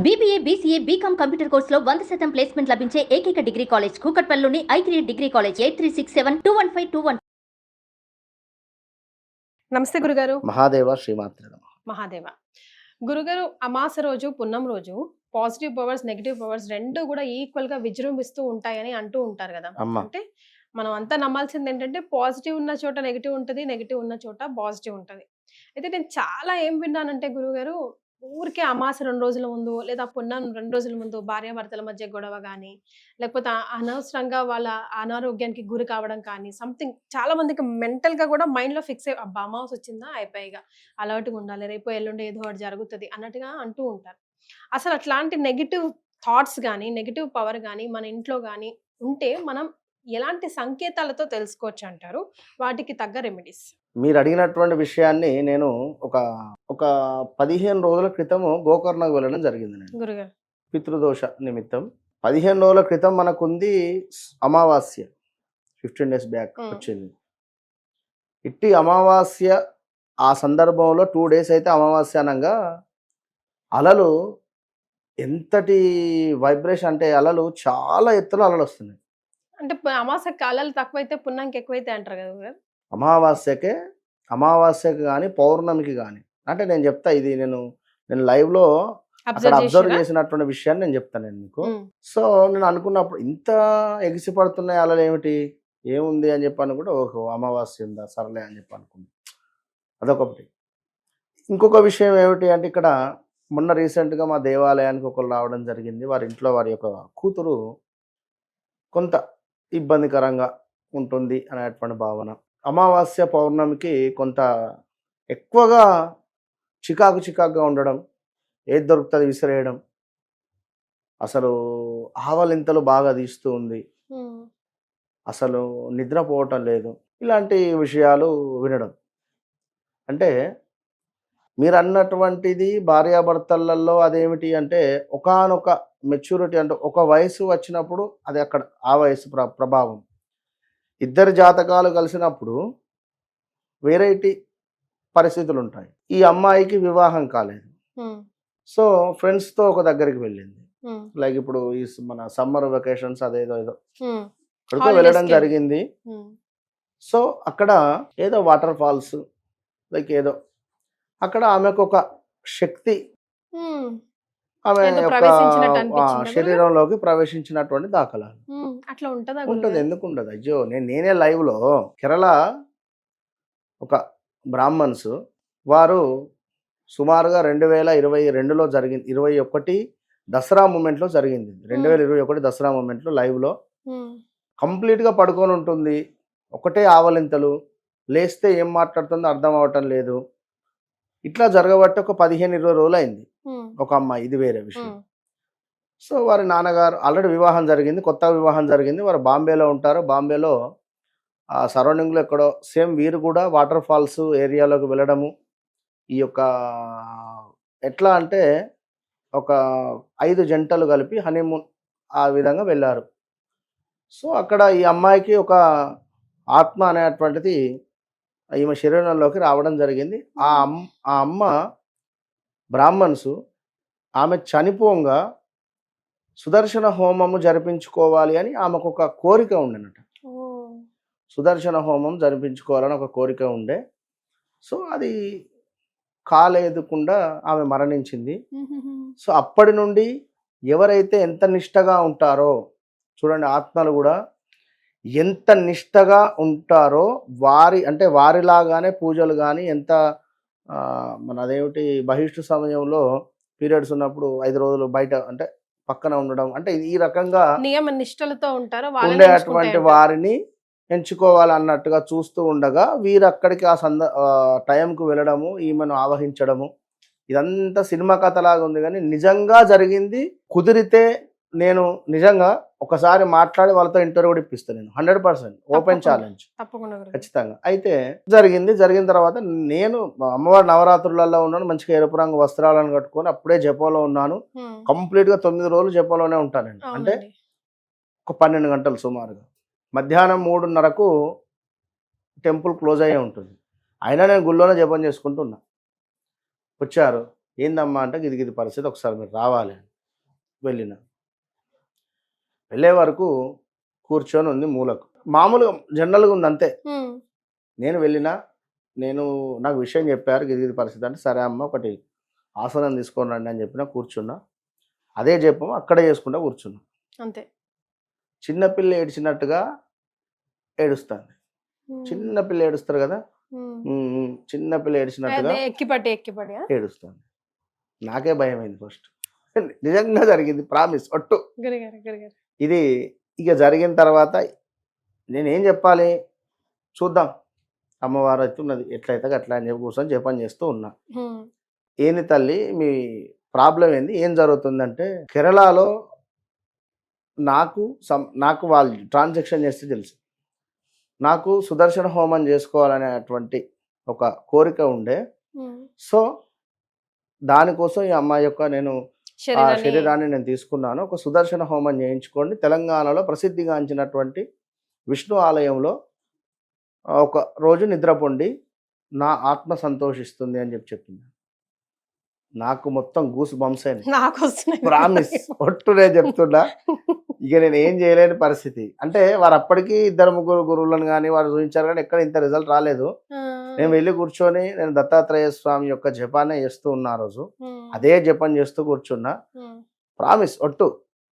BBA, BCA, BCom computer కోర్సులో 100% placement లభించే ఏకైక డిగ్రీ కాలేజ్ కూకట్పల్లిలోని i3 డిగ్రీ కాలేజ్ 8367215215. నమస్తే గురుగారు. మహాదేవ శ్రీమాత్రే నమః. మహాదేవ గురుగారు, అమాస రోజు పున్నం రోజు పాజిటివ్ పవర్స్ నెగిటివ్ పవర్స్ రెండు కూడా ఈక్వల్ గా విజృంభిస్తూ ఉంటాయని అంటూ ఉంటారు కదా. అమ్మ. అంటే మనం అంతా నమ్మాల్సింది ఏంటంటే పాజిటివ్ ఉన్న చోట నెగిటివ్ ఉంటుంది, నెగిటివ్ ఉన్న చోట పాజిటివ్ ఉంటుంది. అయితే నేను చాలా ఏం విన్నానంటే గురుగారు, ఊరికే అమాస 2 రోజుల ముందు లేదా పున్నం 2 రోజుల ముందు భార్యాభర్తల మధ్య గొడవ కానీ, లేకపోతే అనవసరంగా వాళ్ళ అనారోగ్యానికి గురి కావడం కానీ, సంథింగ్ చాలా మందికి మెంటల్ గా కూడా మైండ్ లో ఫిక్స్ అయ్యి అబ్బా అమావాస వచ్చిందా అయిపోయిగా అలర్ట్గా ఉండాలి, రేపు ఎల్లుండి ఏదో ఒకటి జరుగుతుంది అన్నట్టుగా అంటూ ఉంటారు. అసలు అట్లాంటి నెగిటివ్ థాట్స్ కానీ నెగిటివ్ పవర్ కానీ మన ఇంట్లో కానీ ఉంటే మనం ఎలాంటి సంకేతాలతో తెలుసుకోవచ్చు అంటారు? వాటికి తగ్గ రెమెడీస్. మీరు అడిగినటువంటి విషయాన్ని నేను ఒక ఒక 15 రోజుల క్రితము గోకర్ణకు వెళ్ళడం జరిగింది. నేను గురుగారు పితృదోష నిమిత్తం 15 రోజుల క్రితం మనకుంది అమావాస్య, 15 డేస్ బ్యాక్ వచ్చింది. ఇట్టి అమావాస్య ఆ సందర్భంలో 2 డేస్ అయితే అమావాస్య అనగా అలలు ఎంతటి వైబ్రేషన్ అంటే అలలు చాలా ఎత్తులో అలలు వస్తున్నాయి. అంటే అమాస కాలాలు తక్కువైతే పున్నంకి ఎక్కువైతే అంటారు కదా గురుగారు. అమావాస్యకి కానీ పౌర్ణమికి కానీ అంటే నేను చెప్తా, ఇది నేను లైవ్లో అక్కడ అబ్జర్వ్ చేసినటువంటి విషయాన్ని నేను చెప్తాను నేను మీకు. సో నేను అనుకున్నప్పుడు ఇంత ఎగిసిపడుతున్నాయి అలలు ఏముంది అని చెప్పాను కూడా, ఓహో అమావాస్య ఉందా సర్లే అని చెప్పి అనుకున్నాను. అదొకటి. ఇంకొక విషయం ఏమిటి అంటే, ఇక్కడ మొన్న రీసెంట్గా మా దేవాలయానికి ఒకరు రావడం జరిగింది. వారి ఇంట్లో వారి యొక్క కూతురు కొంత ఇబ్బందికరంగా ఉంటుంది అనేటువంటి భావన. అమావాస్య పౌర్ణమికి కొంత ఎక్కువగా చికాకుగా ఉండడం, ఏది దొరుకుతుంది విసిరేయడం, అసలు ఆవలింతలు బాగా తీస్తూ ఉంది, అసలు నిద్రపోవటం లేదు, ఇలాంటి విషయాలు వినడం. అంటే మీరు అన్నటువంటిది భార్యాభర్తలలో అదేమిటి అంటే ఒకానొక మెచ్యూరిటీ, అంటే ఒక వయసు వచ్చినప్పుడు అది అక్కడ ఆ వయసు ప్రభావం. ఇద్దరు జాతకాలు కలిసినప్పుడు వెరైటీ పరిస్థితులు ఉంటాయి. ఈ అమ్మాయికి వివాహం కాలేదు, సో ఫ్రెండ్స్తో ఒక దగ్గరికి వెళ్ళింది. లైక్ ఇప్పుడు ఈ మన సమ్మర్ వెకేషన్స్ అదేదో ఇక్కడికో వెళ్ళడం జరిగింది. సో అక్కడ ఏదో వాటర్ ఫాల్స్ లైక్ ఏదో అక్కడ ఆమెకు ఒక శక్తి ఆమె శరీరంలోకి ప్రవేశించినటువంటి దాఖలాలు అట్లా ఉంటుంది. ఎందుకు ఉండదు? అయ్యో నేనే లైవ్ లో కేరళ ఒక బ్రాహ్మణ్స్ వారు సుమారుగా 2022లో జరిగింది, 21 దసరా మూమెంట్ లో జరిగింది. 2021 దసరా మూమెంట్ లో లైవ్ లో కంప్లీట్ గా పడుకొని ఉంటుంది, ఒకటే ఆవలింతలు, లేస్తే ఏం మాట్లాడుతుందో అర్థం అవటం లేదు. ఇట్లా జరగబట్టి ఒక 15-20 రోజులు అయింది. ఒక అమ్మాయి, ఇది వేరే విషయం. సో వారి నాన్నగారు ఆల్రెడీ వివాహం జరిగింది, కొత్త వివాహం జరిగింది. వారు బాంబేలో ఉంటారు. బాంబేలో ఆ సరౌండింగ్లో ఎక్కడో సేమ్ వీరు కూడా వాటర్ ఫాల్స్ ఏరియాలోకి వెళ్ళడము, ఈ యొక్క ఎట్లా అంటే ఒక 5 జంటలు కలిపి హనీమూన్ ఆ విధంగా వెళ్ళారు. సో అక్కడ ఈ అమ్మాయికి ఒక ఆత్మ అనేటువంటిది ఈమె శరీరంలోకి రావడం జరిగింది. ఆ అమ్మ బ్రాహ్మణ్స్ ఆమె చనిపోగా సుదర్శన హోమము జరిపించుకోవాలి అని ఆమెకు ఒక కోరిక ఉండేనట. సుదర్శన హోమం జరిపించుకోవాలని ఒక కోరిక ఉండే. సో అది కాలేదుకుండా ఆమె మరణించింది. సో అప్పటి నుండి ఎవరైతే ఎంత నిష్టగా ఉంటారో చూడండి, ఆత్మలు కూడా ఎంత నిష్టగా ఉంటారో వారిలాగానే పూజలు కానీ ఎంత మన అదేమిటి బహిష్టు సమయంలో పీరియడ్స్ ఉన్నప్పుడు 5 రోజులు బయట అంటే పక్కన ఉండడం, అంటే ఈ రకంగా నియమ నిష్టలతో ఉంటారు ఉండేటువంటి వారిని ఎంచుకోవాలన్నట్టుగా చూస్తూ ఉండగా వీరు అక్కడికి ఆ టైంకు వెళ్ళడము, ఈమెను ఆవహించడము, ఇదంతా సినిమా కథలాగా ఉంది. కానీ నిజంగా జరిగింది. కుదిరితే నేను నిజంగా ఒకసారి మాట్లాడి వాళ్ళతో ఇంటర్వ్యూ కూడా ఇప్పిస్తాను. నేను 100% ఓపెన్ ఛాలెంజ్ ఖచ్చితంగా. అయితే జరిగిన తర్వాత నేను అమ్మవారి నవరాత్రులలో ఉన్నాను, మంచిగా ఎరుపు రంగు వస్త్రాలను కట్టుకొని అప్పుడే జపంలో ఉన్నాను. కంప్లీట్ గా 9 రోజులు జపంలోనే ఉంటానండి. అంటే ఒక 12 గంటలు సుమారుగా. మధ్యాహ్నం 3:30కు టెంపుల్ క్లోజ్ అయ్యే ఉంటుంది. అయినా నేను గుళ్ళోనే జపం చేసుకుంటున్నా. వచ్చారు, ఏందమ్మా అంటే ఇది పరిస్థితి, ఒకసారి మీరు రావాలి. వెళ్ళిన. వెళ్ళే వరకు కూర్చొని ఉంది మూలకు, మామూలుగా జనరల్గా ఉంది అంతే. నేను వెళ్ళిన, నాకు విషయం చెప్పారు, ఇది పరిస్థితి అంటే సరే అమ్మ ఒకటి ఆసనం తీసుకొని రండి అని చెప్పిన. కూర్చున్నా, అదే చెప్పము అక్కడే చేసుకుంటా కూర్చున్నా. అంతే. చిన్నపిల్ల ఏడ్చినట్టుగా ఏడుస్తాను. చిన్నపిల్ల ఏడుస్తారు కదా, చిన్నపిల్ల ఏడ్చినట్టుగా ఎక్కిపట్టి ఏడుస్తాను. నాకే భయం అయింది ఫస్ట్. నిజంగా జరిగింది, ప్రామిస్ ఒట్టు. ఇది ఇక జరిగిన తర్వాత నేనేం చెప్పాలి, చూద్దాం అమ్మవారు అయితే ఉన్నది, ఎట్లయితే అట్లా అని చెప్పి కూర్చొని జపం చేస్తూ ఉన్నా. ఏంది తల్లి మీ ప్రాబ్లం ఏంది, ఏం జరుగుతుందంటే కేరళలో నాకు వాళ్ళు ట్రాన్సాక్షన్ చేస్తే తెలుసు, నాకు సుదర్శన హోమం చేసుకోవాలనేటువంటి ఒక కోరిక ఉండే. సో దానికోసం ఈ అమ్మాయి యొక్క శరీరాన్ని నేను తీసుకున్నాను. ఒక సుదర్శన హోమం చేయించుకోండి, తెలంగాణలో ప్రసిద్ధిగాంచినటువంటి విష్ణు ఆలయంలో ఒక రోజు నిద్రపోండి, నా ఆత్మ సంతోషిస్తుంది అని చెప్పింది. నాకు మొత్తం గూస్ బంప్స్ అయినాయి, ప్రామిస్ ఒట్టు నేను చెప్తున్నా. ఇక నేను ఏం చేయలేని పరిస్థితి. అంటే వారు అప్పటికి 2-3 గురువులను కానీ వారు చూపించారు, కానీ ఎక్కడ ఇంత రిజల్ట్ రాలేదు. నేను వెళ్ళి కూర్చొని నేను దత్తాత్రేయ స్వామి యొక్క జపాన్ని చేస్తూ ఉన్నా. ఆ రోజు అదే జపం చేస్తూ కూర్చున్నా, ప్రామిస్ ఒట్టు.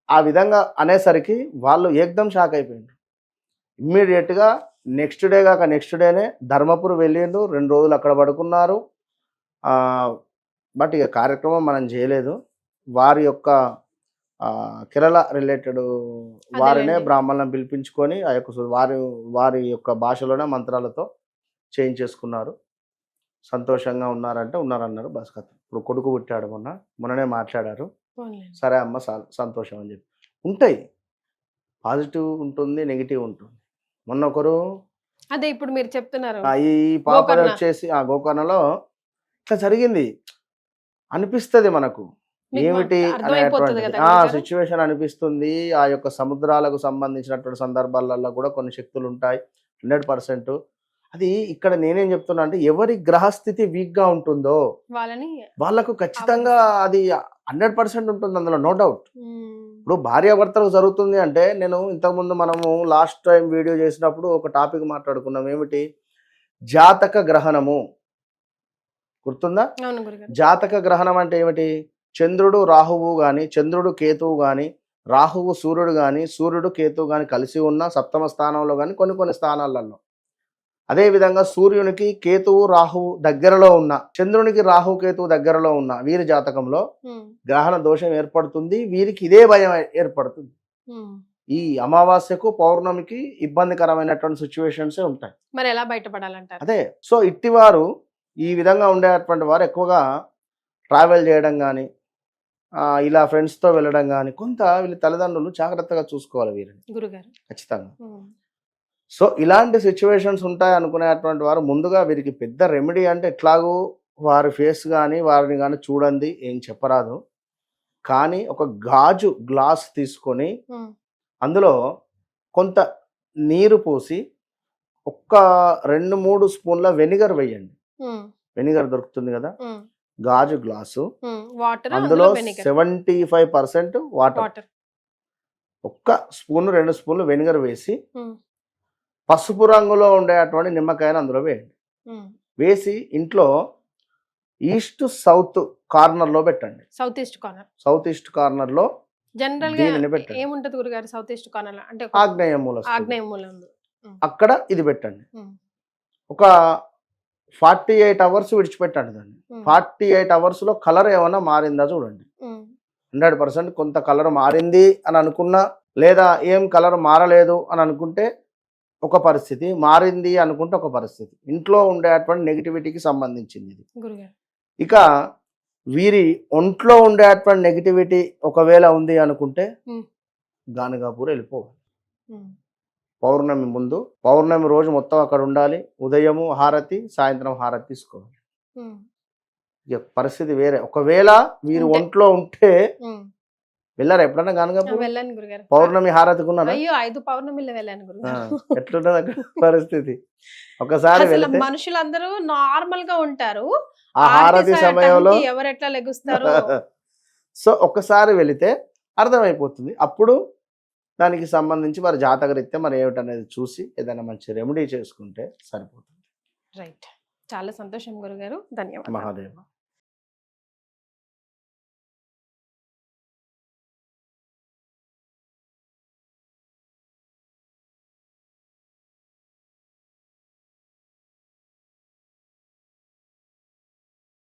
ఆ విధంగా అనేసరికి వాళ్ళు ఏకదం షాక్ అయిపోయింది. ఇమ్మీడియట్గా నెక్స్ట్ డేనే ధర్మపురి వెళ్ళిండు, 2 రోజులు అక్కడ పడుకున్నారు. బట్ ఇక కార్యక్రమం మనం చేయలేదు. వారి యొక్క కేరళ రిలేటెడ్ వారినే బ్రాహ్మణులను పిలిపించుకొని ఆ యొక్క వారి యొక్క భాషలోనే మంత్రాలతో చేయించేసుకున్నారు. సంతోషంగా ఉన్నారన్నారు. బస్ కథ. ఇప్పుడు కొడుకు పుట్టాడు, మొన్ననే మాట్లాడారు. సరే అమ్మ సంతోషం అని చెప్పి. ఉంటాయి, పాజిటివ్ ఉంటుంది, నెగిటివ్ ఉంటుంది. మొన్న ఒకరు అదే ఇప్పుడు మీరు చెప్తున్నారు, ఈ పాప వచ్చేసి గోకర్ణలో ఇట్లా జరిగింది అనిపిస్తుంది మనకు, ఏమిటి అనేటువంటి సిచ్యువేషన్ అనిపిస్తుంది. ఆ యొక్క సముద్రాలకు సంబంధించినటువంటి సందర్భాలలో కూడా కొన్ని శక్తులు ఉంటాయి 100%. అది ఇక్కడ నేనేం చెప్తున్నా అంటే ఎవరి గ్రహస్థితి వీక్ గా ఉంటుందో వాళ్ళకు ఖచ్చితంగా అది 100% ఉంటుంది, అందులో నో డౌట్. ఇప్పుడు భార్యాభర్తలకు జరుగుతుంది అంటే, నేను ఇంతకుముందు మనము లాస్ట్ టైం వీడియో చేసినప్పుడు ఒక టాపిక్ మాట్లాడుకున్నాం, ఏమిటి జాతక గ్రహణము, గుర్తుందా? జాతక గ్రహణం అంటే ఏమిటి, చంద్రుడు రాహువు గాని, చంద్రుడు కేతువు గాని, రాహువు సూర్యుడు గాని, సూర్యుడు కేతువు గాని కలిసి ఉన్న సప్తమ స్థానంలో గాని కొన్ని స్థానాలలో, అదే విధంగా సూర్యునికి కేతువు రాహువు దగ్గరలో ఉన్న, చంద్రునికి రాహు కేతువు దగ్గరలో ఉన్న వీరి జాతకంలో గ్రహణ దోషం ఏర్పడుతుంది. వీరికి ఇదే భయం ఏర్పడుతుంది. ఈ అమావాస్యకు పౌర్ణమికి ఇబ్బందికరమైనటువంటి సిచ్యువేషన్స్ ఉంటాయి. మరి ఎలా బయటపడాలంటారు? అదే. సో ఇట్టివారు ఈ విధంగా ఉండేటువంటి వారు ఎక్కువగా ట్రావెల్ చేయడం కానీ, ఇలా ఫ్రెండ్స్తో వెళ్ళడం కానీ, కొంత వీళ్ళ తల్లిదండ్రులు జాగ్రత్తగా చూసుకోవాలి వీరిని గురుగారు, ఖచ్చితంగా. సో ఇలాంటి సిచ్యువేషన్స్ ఉంటాయి అనుకునేటువంటి వారు ముందుగా వీరికి పెద్ద రెమెడీ అంటే ఎట్లాగూ వారి ఫేస్ కానీ వారిని కానీ చూడండి, ఏం చెప్పరాదు. కానీ ఒక గాజు గ్లాస్ తీసుకొని అందులో కొంత నీరు పోసి ఒక్క 2-3 స్పూన్ల వెనిగర్ వేయండి. వెనిగర్ దొరుకుతుంది కదా, గాజు గ్లాసు, అందులో 75% వాటర్, ఒక్క స్పూన్ 2 స్పూన్లు వెనిగర్ వేసి పసుపు రంగులో ఉండేటువంటి నిమ్మకాయను అందులో వేయండి. వేసి ఇంట్లో ఈస్ట్ సౌత్ కార్నర్ లో పెట్టండి. సౌత్ ఈస్ట్ కార్నర్ లో దీనిని పెట్టండి. ఏముంటది గురుగారు సౌత్ ఈస్ట్ కార్నర్ అంటే? ఆగ్నేయ మూల. అక్కడ ఇది పెట్టండి. ఒక 48 అవర్స్ విడిచిపెట్టండి దాన్ని. 48 అవర్స్ లో కలర్ ఏమైనా మారిందా చూడండి. 100% కొంత కలర్ మారింది అని అనుకున్నా, లేదా ఏం కలర్ మారలేదు అని అనుకుంటే ఒక పరిస్థితి, మారింది అనుకుంటే ఒక పరిస్థితి. ఇంట్లో ఉండేటువంటి నెగిటివిటీకి సంబంధించింది ఇది. ఇక వీరి ఒంట్లో ఉండేటువంటి నెగిటివిటీ ఒకవేళ ఉంది అనుకుంటే గానగాపూర్ వెళ్ళిపోవాలి. పౌర్ణమి ముందు, పౌర్ణమి రోజు మొత్తం అక్కడ ఉండాలి. ఉదయము హారతి, సాయంత్రం హారతి తీసుకోవాలి. ఇక పరిస్థితి వేరే. ఒకవేళ వీరు ఒంట్లో ఉంటే వెళ్ళారా ఎప్పుడన్నా గానగాపూర్? పౌర్ణమి హారతికి ఉన్నారా? 5 పౌర్ణమిలో వెళ్ళాను గురుగారు. ఎట్లుంటది అక్కడ పరిస్థితి? ఒకసారి వెళ్తే మనుషులందరూ నార్మల్ గా ఉంటారు ఆ హారతి సమయంలో, ఎవరు ఎట్లా లెగుస్తారు. సో ఒక్కసారి వెళితే అర్థమైపోతుంది. అప్పుడు దానికి సంబంధించి వారి జాతకరీత్యా మరి ఏమిటనేది చూసి ఏదైనా మంచి రెమెడీ చేసుకుంటే సరిపోతుంది. రైట్. చాలా సంతోషం గురుగారు. ధన్యవాదాలు. మహాదేవ.